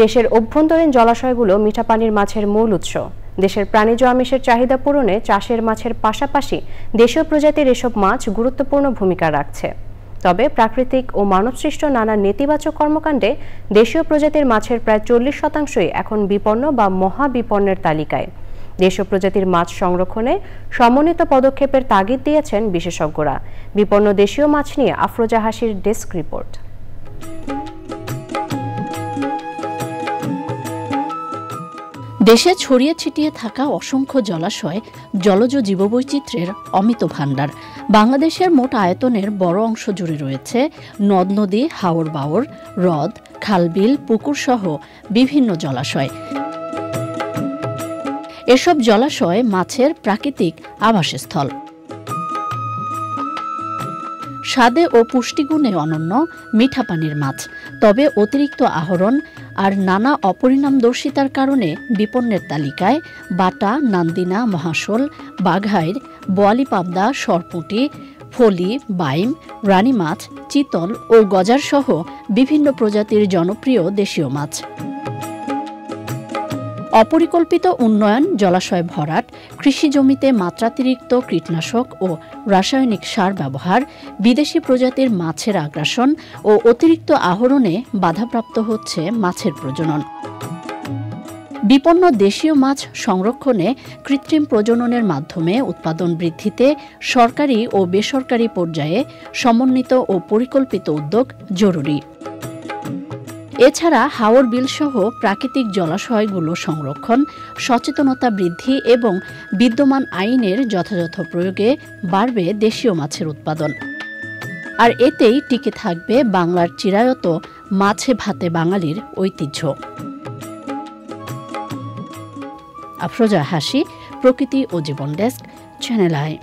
দেশের অভ্যন্তরীণ জলাশয়গুলো মিঠা পানির মাছের মূল উৎস। দেশের প্রাণীজ আমিষের চাহিদা পূরণে চাষের মাছের পাশাপাশি দেশীয় প্রজাতির এসব মাছ গুরুত্বপূর্ণ ভূমিকা রাখছে। তবে প্রাকৃতিক ও মানবসৃষ্ট নানা নেতিবাচক কর্মকাণ্ডে দেশীয় প্রজাতির মাছের প্রায় 40% এখন বিপন্ন বা মহাবিপন্নের তালিকায়। দেশীয় প্রজাতির মাছ সংরক্ষণে সমন্বিত পদক্ষেপের তাগিদ দিয়েছেন বিশেষজ্ঞরা। বিপন্ন দেশীয় মাছ নিয়ে আফরোজা হাসির ডেস্ক রিপোর্ট। দেশে ছড়িয়ে ছিটিয়ে থাকা অসংখ্য জলাশয় জলজ জীববৈচিত্র্যের অমিত ভাণ্ডার। বাংলাদেশের মোট আয়তনের বড় অংশ জুড়ে রয়েছে নদ নদী, হাওর বাওর, হ্রদ, খালবিল, পুকুর সহ বিভিন্ন জলাশয়। এসব জলাশয় মাছের প্রাকৃতিক আবাসস্থল। স্বাদে ও পুষ্টিগুণে অনন্য মিঠা পানির মাছ, তবে অতিরিক্ত আহরণ আর নানা অপরিণামদর্শিতার কারণে বিপন্নের তালিকায় বাটা, নান্দিনা, মহাশোল, বাঘাইর, বোয়ালি পাবদা, সরপুঁটি, ফলি, বাইম, রানী মাছ, চিতল ও গজার সহ বিভিন্ন প্রজাতির জনপ্রিয় দেশীয় মাছ। অপরিকল্পিত উন্নয়ন, জলাশয় ভরাট, কৃষি জমিতে মাত্রাতিরিক্ত কীটনাশক ও রাসায়নিক সার ব্যবহার, বিদেশি প্রজাতির মাছের আগ্রাসন ও অতিরিক্ত আহরণে বাধাপ্রাপ্ত হচ্ছে মাছের প্রজনন। বিপন্ন দেশীয় মাছ সংরক্ষণে কৃত্রিম প্রজননের মাধ্যমে উৎপাদন বৃদ্ধিতে সরকারি ও বেসরকারি পর্যায়ে সমন্বিত ও পরিকল্পিত উদ্যোগ জরুরি। এছাড়া হাওর বিল সহ প্রাকৃতিক জলাশয়গুলো সংরক্ষণ, সচেতনতা বৃদ্ধি এবং বিদ্যমান আইনের যথাযথ প্রয়োগে বাড়বে দেশীয় মাছের উৎপাদন। আর এতেই টিকে থাকবে বাংলার চিরায়ত মাছে ভাতে বাঙালির ঐতিহ্য। আফরোজা হাসি, প্রকৃতি ও জীবন ডেস্ক, চ্যানেল আই।